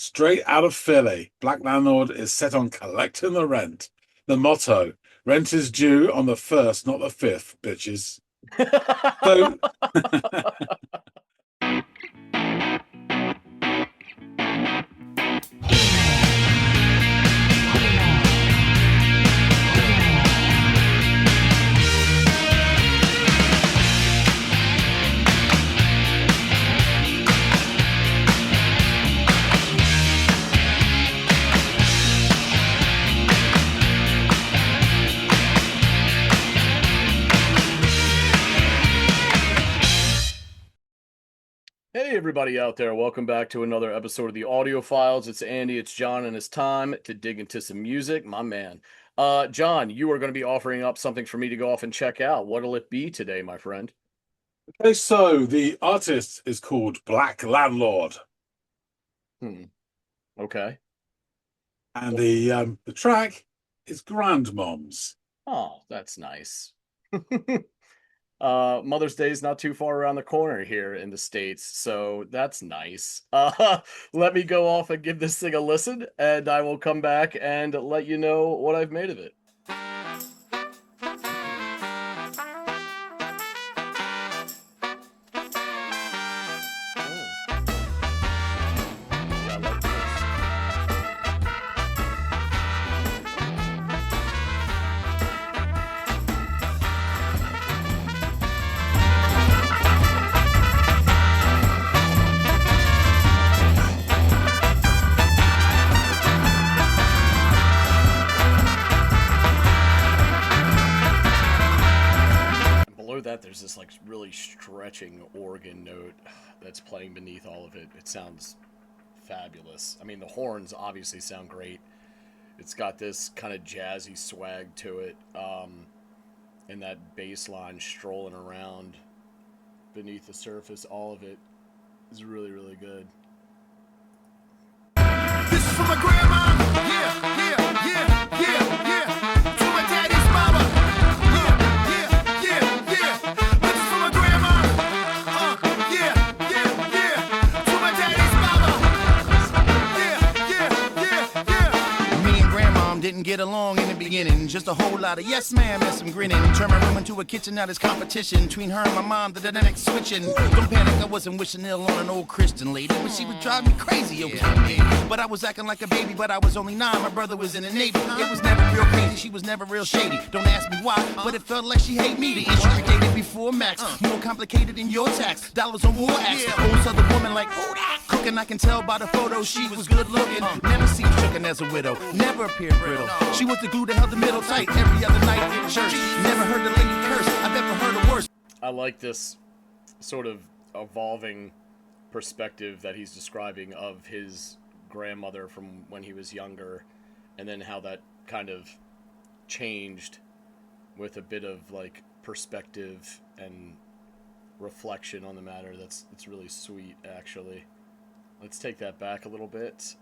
Straight out of Philly, Black Landlord is set on collecting the rent. The motto, rent is due on the first, not the fifth, bitches. So, Hey, everybody out there. Welcome back to another episode of the Audiophiles. It's Andy, it's John, and it's time to dig into some music. My man. John, you are going to be offering up something for me to go off and check out. What'll it be today, my friend? the artist is called Black Landlord, Hmm. Okay. and the track is Grandmoms. Oh, that's nice. Mother's Day is not too far around the corner here in the States, so that's nice. Let me go off and give this thing a listen, and I will come back and let you know what I've made of it. Oh, yeah, I like this. And below that, there's this like really stretching organ note that's playing beneath all of it. It sounds fabulous. I mean, the horns obviously sound great. It's got this kind of jazzy swag to it, and that bass line strolling around beneath the surface. All of it is really, really good. This is for my grandma. Yeah, yeah, yeah, yeah, yeah. To my daddy's mama. Yeah, yeah, yeah, yeah. This is for my grandma. Yeah, yeah, yeah. To my daddy's mama. Yeah, yeah, yeah, yeah. Me and grandmom didn't get along in the beginning. Just a whole lot of yes ma'am and some grinning. Turn my room into a kitchen, now there's competition between her and my mom, the dynamic switching. Don't panic, I wasn't wishing ill on an old Christian lady, but she would drive me crazy over me. But I was acting like a baby, but I was only 9. My brother was in the Navy. It was never real crazy, she was never real shady. Don't ask me why, but it felt like she hate me. The issue we dated before Max, more complicated than your tax. Dollars on war acts, old southern woman like cooking. I can tell by the photo she was good looking. Never seemed stricken as a widow, never appeared brittle. She was the glue that held the middle tight every other night in church. Never heard the lady curse, I've ever heard a worse. I like this sort of evolving perspective that he's describing of his grandmother from when he was younger, and then how that kind of changed with a bit of like perspective and reflection on the matter. It's really sweet, actually. Let's take that back a little bit.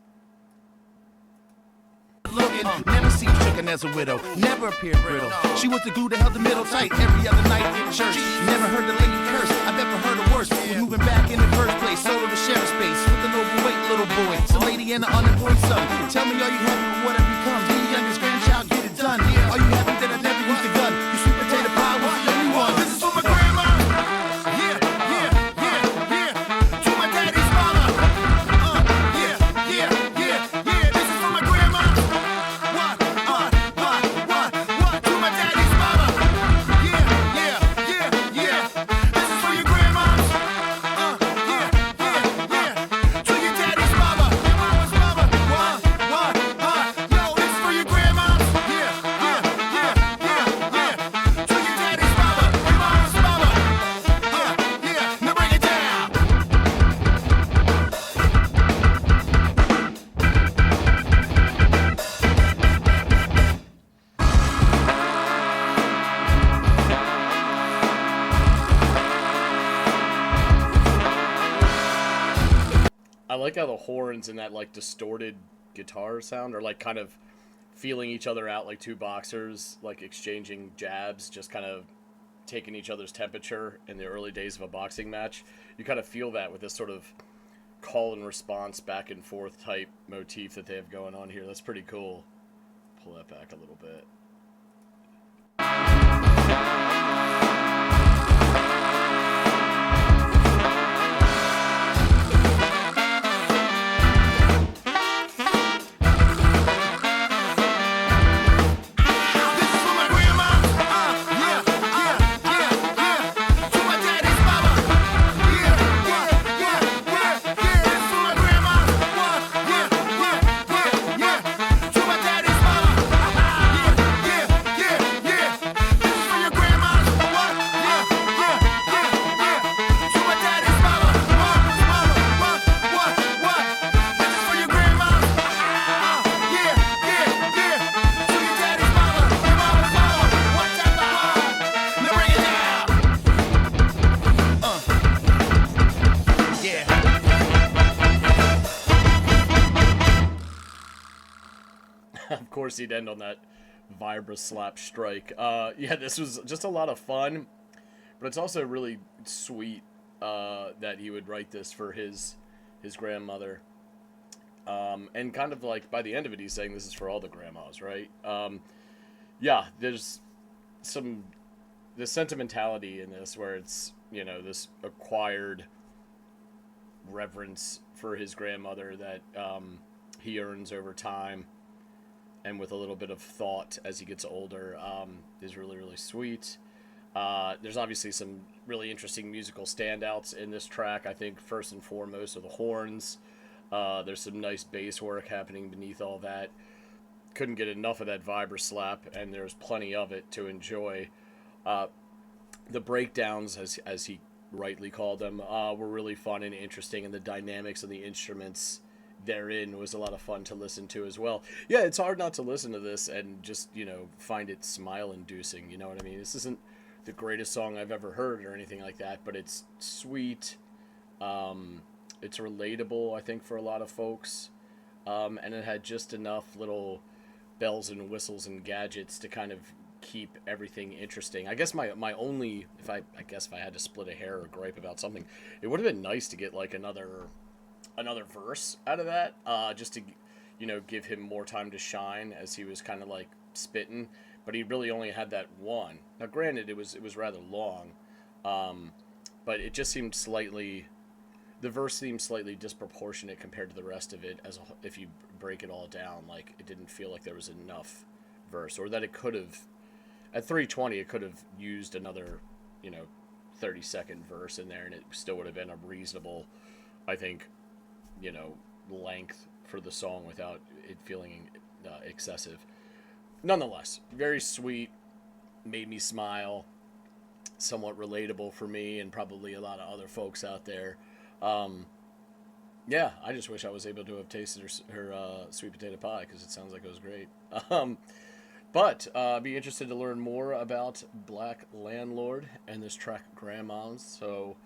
Looking, never seemed stricken as a widow, never appeared brittle. She was the glue that held the middle tight every other night in church. Never heard the lady curse, I've ever heard a worse. Was moving back in the first place, solo to share a space with an overweight little boy. It's a lady and an unemployed son. Tell me, are you happy with what I've become? Did your youngest grandchild get it done? Are you happy that I never used a gun? You sweet potato pie was the only one. This is for my grandma. Yeah, yeah, yeah, yeah. To my daddy's mama. Yeah, yeah, yeah, yeah. This is for my grandma. What? To my daddy's mama. Yeah, yeah, yeah, yeah. This is for your grandma. Yeah, yeah, yeah. To your daddy's mama. Your mama's mama. What? Yo, this is for your grandma. Yeah, yeah, yeah, yeah, yeah. To your daddy's mama. Your mama's mama. Yeah, yeah. Now bring it down. I like how the horns and that like distorted guitar sound are like kind of feeling each other out like two boxers, like exchanging jabs, just kind of taking each other's temperature in the early days of a boxing match. You kind of feel that with this sort of call and response back and forth type motif that they have going on here. That's pretty cool. Pull that back a little bit. This is for my grandma. Yeah, yeah, yeah, yeah. To my daddy's mama. Yeah, yeah, yeah, yeah, yeah. This is for my grandma. Yeah, yeah, yeah, yeah. To my daddy's mama. Yeah, yeah, yeah, yeah. This is for your grandma. Yeah, yeah, yeah, yeah. To my daddy's mama. What? This is for your grandma. Yeah, yeah, yeah. To your daddy's mama. Your mama's mama. What's that mama? Now bring it down. Yeah. Of course, he'd end on that vibra slap strike. Yeah, this was just a lot of fun, but it's also really sweet that he would write this for his grandmother. And kind of like by the end of it, he's saying this is for all the grandmas, right? Yeah, there's the sentimentality in this where it's, you know, this acquired reverence for his grandmother that he earns over time, and with a little bit of thought as he gets older, is really, really sweet. There's obviously some really interesting musical standouts in this track. I think first and foremost are the horns. There's some nice bass work happening beneath all that. Couldn't get enough of that vibra slap, and there's plenty of it to enjoy. The breakdowns, as he rightly called them, were really fun and interesting, and the dynamics of the instruments therein was a lot of fun to listen to as well. Yeah, it's hard not to listen to this and just, you know, find it smile-inducing, you know what I mean? This isn't the greatest song I've ever heard or anything like that, but it's sweet. It's relatable, I think, for a lot of folks. And it had just enough little bells and whistles and gadgets to kind of keep everything interesting. I guess my only, if I had to split a hair or gripe about something, it would have been nice to get like another verse out of that, just to, you know, give him more time to shine as he was kind of like spitting. But he really only had that one. Now, granted, it was rather long, but it just seemed slightly. The verse seemed slightly disproportionate compared to the rest of it. If you break it all down, like it didn't feel like there was enough verse, or that it could have. At 3:20, it could have used another, 30-second verse in there, and it still would have been a reasonable, I think, length for the song without it feeling excessive. Nonetheless, very sweet, made me smile, somewhat relatable for me and probably a lot of other folks out there. Yeah, I just wish I was able to have tasted her sweet potato pie, because it sounds like it was great. But be interested to learn more about Black Landlord and this track Grandmoms. So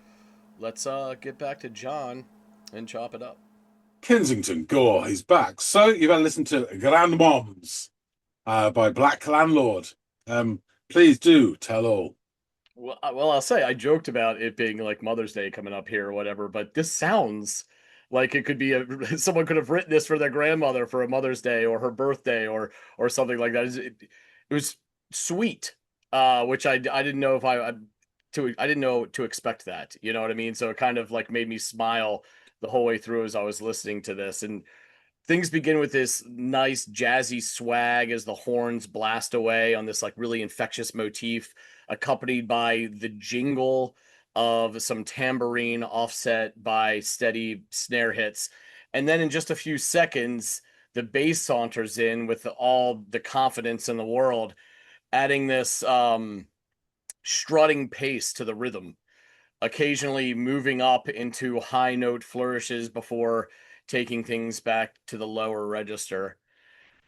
let's get back to John and chop it up. Kensington Gore, he's back. So you've had to listen to Grandmoms by Black Landlord. Please do tell all. Well, I'll say I joked about it being like Mother's Day coming up here or whatever, but this sounds like it could be someone could have written this for their grandmother for a Mother's Day or her birthday or something like that. It was sweet, which I didn't know if I didn't know to expect that. You know what I mean? So it kind of like made me smile the whole way through as I was listening to this. And things begin with this nice jazzy swag as the horns blast away on this like really infectious motif, accompanied by the jingle of some tambourine offset by steady snare hits. And then in just a few seconds, the bass saunters in with all the confidence in the world, adding this strutting pace to the rhythm, occasionally moving up into high note flourishes before taking things back to the lower register.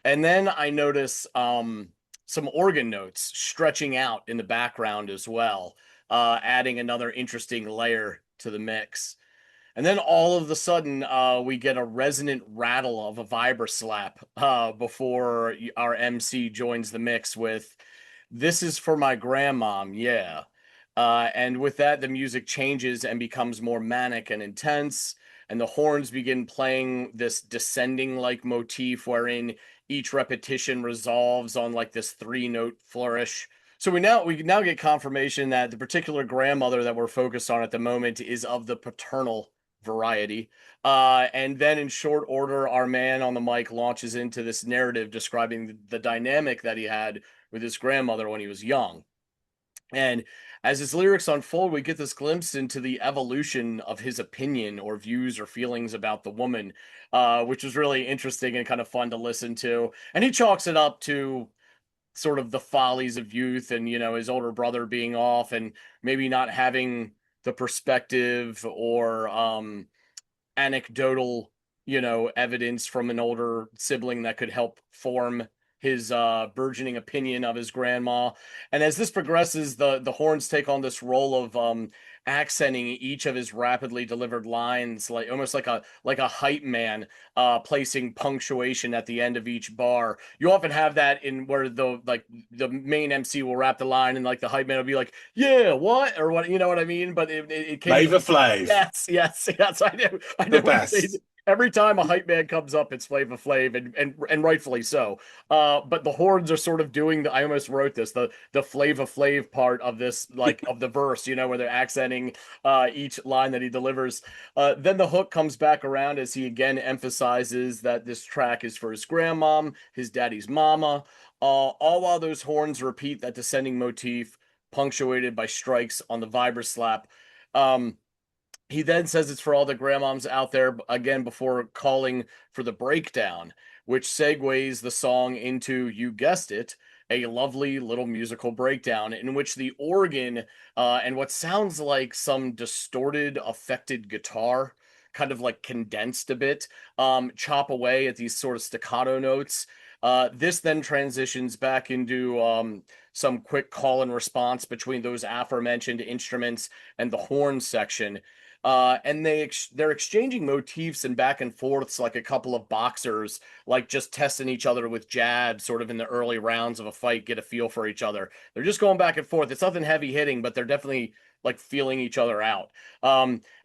And then I notice some organ notes stretching out in the background as well, adding another interesting layer to the mix. And then all of a sudden, we get a resonant rattle of a vibra slap before our MC joins the mix with, "This is for my grandmom, yeah." And with that, the music changes and becomes more manic and intense, and the horns begin playing this descending like motif wherein each repetition resolves on like this 3-note flourish. So we now get confirmation that the particular grandmother that we're focused on at the moment is of the paternal variety. And then in short order, our man on the mic launches into this narrative describing the dynamic that he had with his grandmother when he was young. And as his lyrics unfold, we get this glimpse into the evolution of his opinion or views or feelings about the woman, which was really interesting and kind of fun to listen to. And he chalks it up to sort of the follies of youth and, his older brother being off and maybe not having the perspective or anecdotal, evidence from an older sibling that could help form his burgeoning opinion of his grandma. And as this progresses, the horns take on this role of accenting each of his rapidly delivered lines, like almost like a hype man, placing punctuation at the end of each bar. You often have that in where the main MC will rap the line and like the hype man will be like, yeah, what, or what, you know what I mean? But it can Flavor Flav. yes, I know. The best. Every time a hype man comes up, it's Flavor Flav, and rightfully so. But the horns are sort of doing I almost wrote this, the Flavor Flav part of this, like of the verse, where they're accenting each line that he delivers. Then the hook comes back around as he again emphasizes that this track is for his grandmom, his daddy's mama, all while those horns repeat that descending motif, punctuated by strikes on the vibra slap. He then says it's for all the grandmoms out there, again, before calling for the breakdown, which segues the song into, you guessed it, a lovely little musical breakdown in which the organ and what sounds like some distorted, affected guitar, kind of like condensed a bit, chop away at these sort of staccato notes. This then transitions back into some quick call and response between those aforementioned instruments and the horn section. And they're exchanging motifs and back and forths like a couple of boxers, like just testing each other with jabs, sort of in the early rounds of a fight, get a feel for each other. They're just going back and forth. It's nothing heavy hitting, but they're definitely like feeling each other out.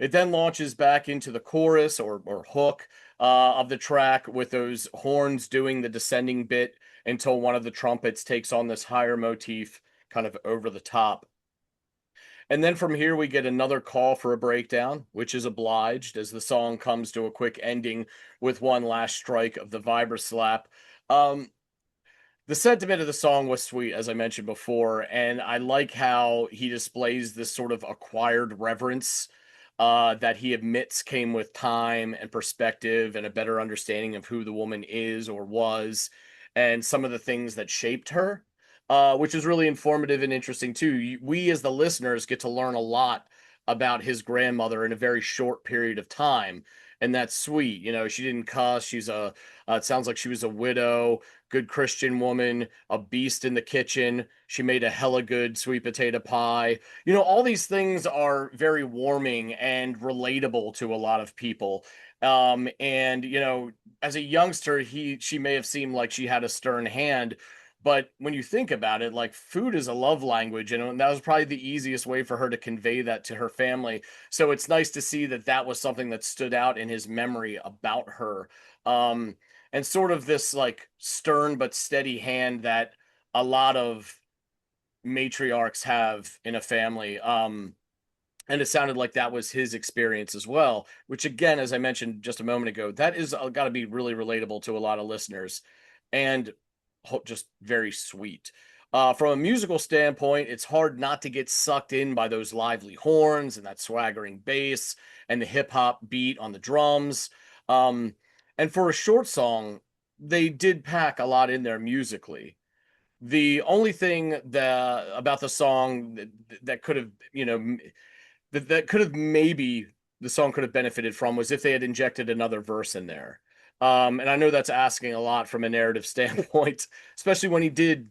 It then launches back into the chorus or hook of the track with those horns doing the descending bit until one of the trumpets takes on this higher motif kind of over the top. And then from here, we get another call for a breakdown, which is obliged as the song comes to a quick ending with one last strike of the vibra slap. The sentiment of the song was sweet, as I mentioned before, and I like how he displays this sort of acquired reverence that he admits came with time and perspective and a better understanding of who the woman is or was and some of the things that shaped her, which is really informative and interesting too. We, as the listeners, get to learn a lot about his grandmother in a very short period of time. And that's sweet. She didn't cuss. It sounds like she was a widow, good Christian woman, a beast in the kitchen. She made a hella good sweet potato pie. All these things are very warming and relatable to a lot of people. And as a youngster, she may have seemed like she had a stern hand, but when you think about it, like food is a love language, and that was probably the easiest way for her to convey that to her family. So it's nice to see that that was something that stood out in his memory about her. And sort of this like stern but steady hand that a lot of matriarchs have in a family. And it sounded like that was his experience as well, which again, as I mentioned just a moment ago, that is got to be really relatable to a lot of listeners. And just very sweet. From a musical standpoint, it's hard not to get sucked in by those lively horns and that swaggering bass and the hip hop beat on the drums. And for a short song, they did pack a lot in there musically. The only thing about the song that could have, that could have maybe the song could have benefited from was if they had injected another verse in there. And I know that's asking a lot from a narrative standpoint, especially when he did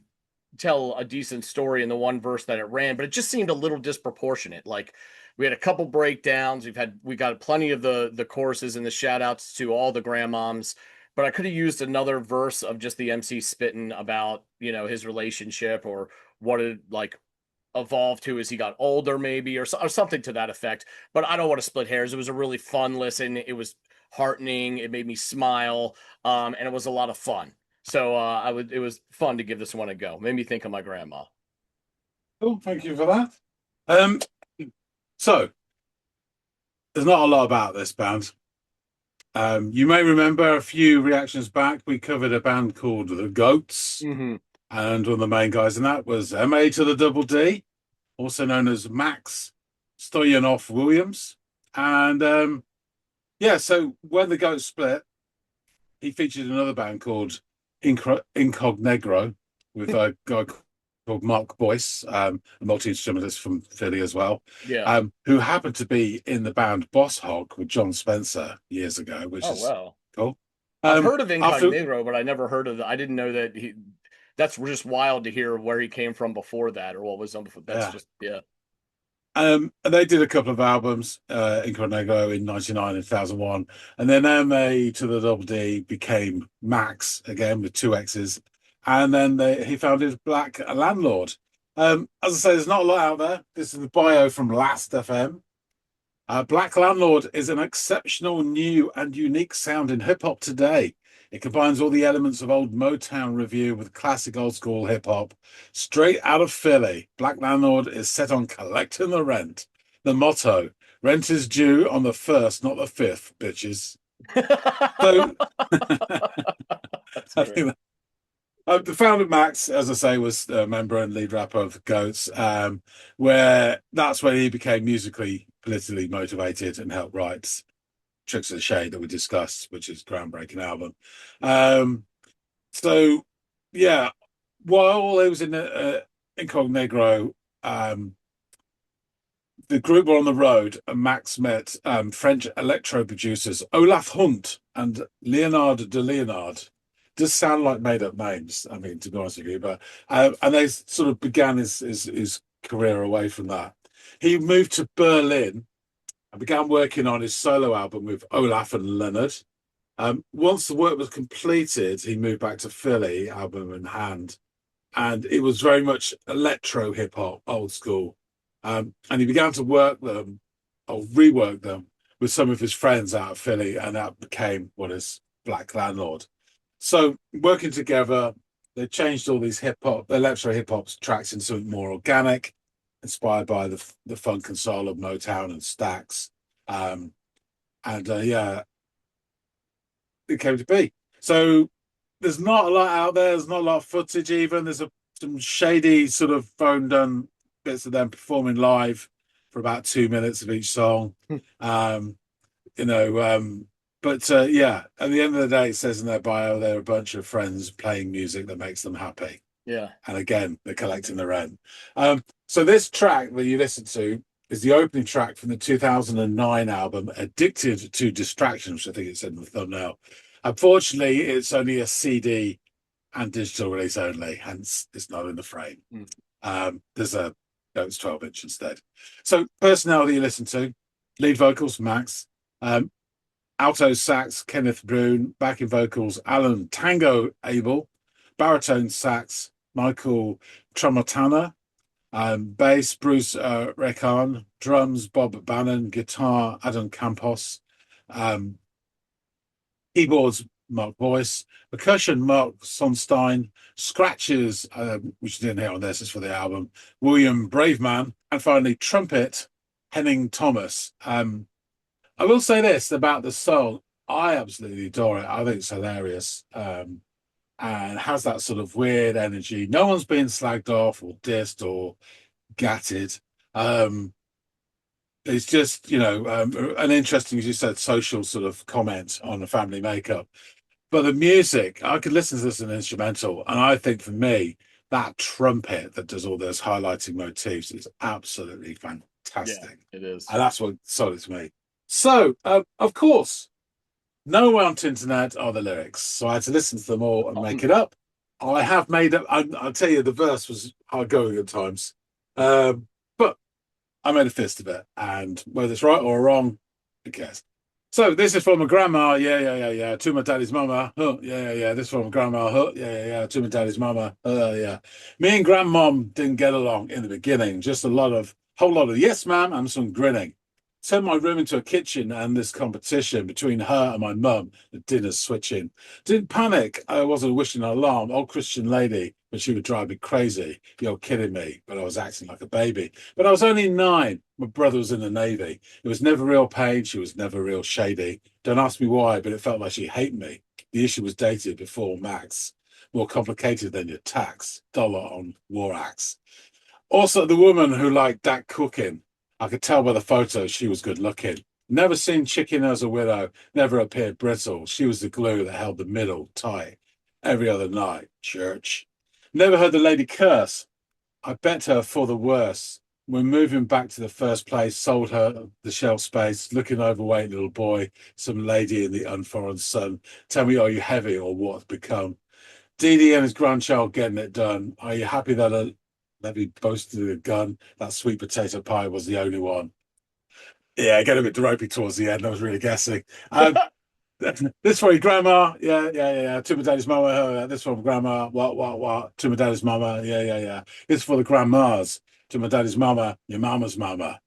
tell a decent story in the one verse that it ran, but it just seemed a little disproportionate. Like we had a couple breakdowns, we got plenty of the choruses and the shout outs to all the grandmoms, but I could have used another verse of just the MC spitting about, his relationship or what it like evolved to as he got older, maybe, or something to that effect. But I don't want to split hairs. It was a really fun listen. It was heartening. It made me smile, and it was a lot of fun. So it was fun to give this one a go. Made me think of my grandma. Cool, thank you for that. So there's not a lot about this band. You may remember a few reactions back, we covered a band called The Goats, Mm-hmm. and one of the main guys in that was MA to the double D, also known as Max Stoyanov Williams. And yeah, so when the Goats split, he featured another band called Incognegro with a guy called Mark Boyce, a multi-instrumentalist from Philly as well, Yeah. who happened to be in the band Boss Hog with John Spencer years ago, which Oh is wow. cool. I've heard of After Incognito, but I never heard of. I didn't know that he. That's just wild to hear where he came from before that, or what was on before. That's yeah, just yeah. and they did a couple of albums, Incognito in '99 and 2001, and then MA to the double D became Max again with two X's, and then he founded Black Landlord. As I say, there's not a lot out there. This is the bio from Last FM. Black Landlord is an exceptional, new, and unique sound in hip hop today. It combines all the elements of old Motown review with classic old school hip hop. Straight out of Philly, Black Landlord is set on collecting the rent. The motto: rent is due on the first, not the fifth, bitches. So That's I great. think the founder Max, as I say, was a member and lead rapper of the Goats, where that's when he became musically, politically motivated and helped write Tricks of the Shade that we discussed, which is a groundbreaking album. So yeah, while he was in Incognegro, the group were on the road, and Max met French electro producers Olaf Hunt and Leonard de Leonard. Does sound like made up names, I mean, to be honest with you, but and they sort of began his career away from that. He moved to Berlin and began working on his solo album with Olaf and Leonard. Once the work was completed, he moved back to Philly, album in hand, and it was very much electro hip hop, old school. And he began to work them or rework them with some of his friends out of Philly, and that became what is Black Landlord. So working together, they changed all these hip hop, electro hip hop tracks into something more organic, inspired by the funk and soul of Motown and Stax. Yeah, it came to be. So there's not a lot out there. There's not a lot of footage even. There's some shady sort of phone done bits of them performing live for about 2 minutes of each song. You know, but yeah, at the end of the day, it says in their bio, they're a bunch of friends playing music that makes them happy. Yeah. And again, they're collecting the rent. So this track that you listen to is the opening track from the 2009 album, Addicted to Distraction, which I think it said in the thumbnail. Unfortunately, it's only a CD and digital release only, hence it's not in the frame. There's a it's 12-inch instead. So personnel that you listen to: lead vocals Max, alto sax Kenneth Brune, backing vocals Alan Tango Abel, baritone sax Michael Tramontana, bass Bruce Rekan, drums Bob Bannon, guitar Adam Campos, keyboards Mark Boyce, percussion Mark Sonstein, scratches, which you didn't hear on this, is for the album, William Braveman, and finally trumpet Henning Thomas. I will say this about the song: I absolutely adore it. I think it's hilarious, and has that sort of weird energy. No one's being slagged off or dissed or gatted. It's just, you know, an interesting, as you said, social sort of comment on the family makeup. But the music, I could listen to this as an instrumental, and I think for me, that trumpet that does all those highlighting motifs is absolutely fantastic. Yeah, it is. And that's what sold it to me. So, of course, no one on the internet are the lyrics, so I had to listen to them all and make it up. I have made up. I'll tell you, the verse was hard going at times, but I made a fist of it, and whether it's right or wrong, who cares? So this is from my grandma. Yeah, yeah, yeah, yeah. To my daddy's mama. Huh, yeah, yeah, yeah. This is from my grandma. Huh, yeah, yeah, yeah. To my daddy's mama. Yeah. Me and grandmom didn't get along in the beginning. Just whole lot of yes, ma'am, and some grinning. Turned my room into a kitchen and this competition between her and my mum, the dinner's switching. Didn't panic. I wasn't wishing an alarm. Old Christian lady, but she would drive me crazy. You're kidding me. But I was acting like a baby. But I was only 9. My brother was in the Navy. It was never real pain. She was never real shady. Don't ask me why, but it felt like she hated me. The issue was dated before Max. More complicated than your tax. Dollar on war axe. Also, the woman who liked that cooking. I could tell by the photos she was good looking. Never seen chicken as a widow. Never appeared brittle. She was the glue that held the middle tight. Every other night, church. Never heard the lady curse. I bet her for the worse. We're moving back to the first place, sold her the shelf space, looking overweight little boy, some lady in the unforeign sun. Tell me, are you heavy or what's become? Dee Dee and his grandchild getting it done. Are you happy that he boasted a gun? That sweet potato pie was the only one. Yeah, get a bit ropey towards the end. I was really guessing. This for your grandma. Yeah, yeah, yeah, yeah. To my daddy's mama. This for my grandma. What? To my daddy's mama. Yeah, yeah, yeah. This for the grandmas. To my daddy's mama. Your mama's mama.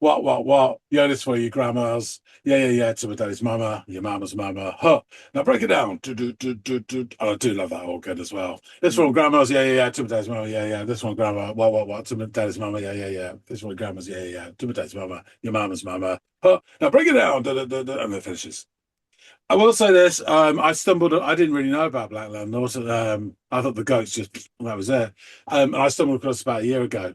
What? Yeah, this for your grandmas. Yeah, yeah, yeah. To my daddy's mama. Your mama's mama. Huh. Now break it down. Oh, I do love that organ as well. This for my grandmas. Yeah, yeah, yeah. To my daddy's mama. Yeah, yeah. This one grandma. What? To my daddy's mama. Yeah, yeah, yeah. This one grandma's. Yeah, yeah, yeah. To my daddy's mama. Your mama's mama. Huh. Now break it down. And then it finishes. I will say this. I didn't really know about Black Landlord. I thought the goats just, that was it. And I stumbled across about a year ago.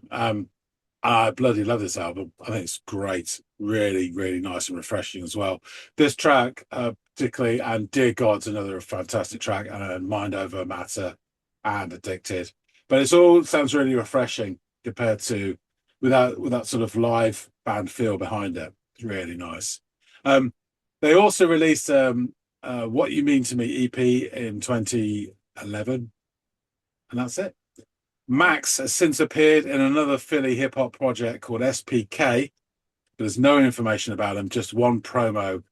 I bloody love this album. I think it's great. Really, really nice and refreshing as well. This track, particularly, and Dear God's another fantastic track, and Mind Over Matter and Addicted. But it's all sounds really refreshing compared to with that sort of live band feel behind it. It's really nice. Um, they also released What You Mean to Me EP in 2011, and that's it. Max has since appeared in another Philly hip hop project called SPK. There's no information about him, just one promo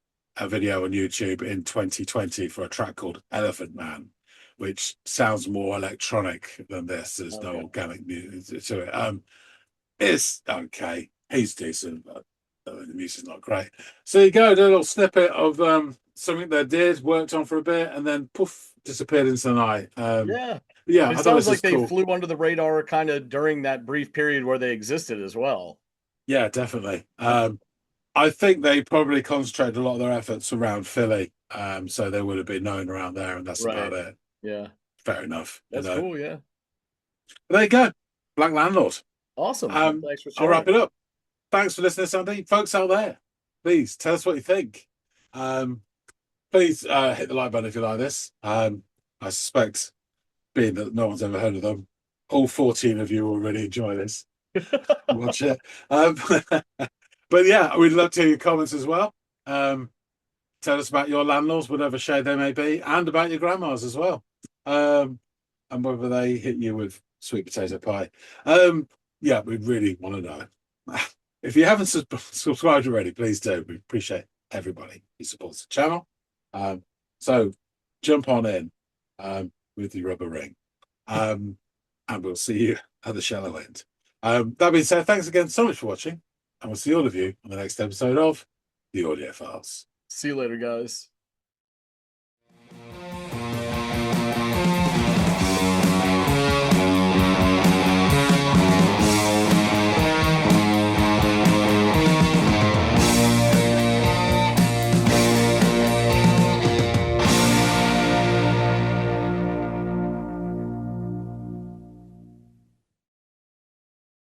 video on YouTube in 2020 for a track called Elephant Man, which sounds more electronic than this. There's no organic music to it. It's okay. He's decent, but the music's not great. So you go, a little snippet of something they did, worked on for a bit, and then poof, disappeared into the night. Yeah, I it thought sounds this like was they cool. flew under the radar kind of during that brief period where they existed as well. Yeah, definitely. I think they probably concentrated a lot of their efforts around Philly, so they would have been known around there, and that's about it. Yeah, Fair enough. that's cool. Yeah, But there you go, Black Landlord. awesome. Well, thanks for sharing. I'll wrap it up. Thanks for listening, Sandy. Folks out there, please tell us what you think. Please hit the like button if you like this. I suspect, being that no one's ever heard of them, all 14 of you will really enjoy this. Watch it. But yeah, we'd love to hear your comments as well. Tell us about your landlords, whatever shade they may be, and about your grandmas as well. And whether they hit you with sweet potato pie. Yeah, we'd really want to know. If you haven't subscribed already, please do. We appreciate everybody who supports the channel. So jump on in with your rubber ring. And we'll see you at the shallow end. That being said, thanks again so much for watching. And we'll see all of you on the next episode of The Audiophiles. See you later, guys.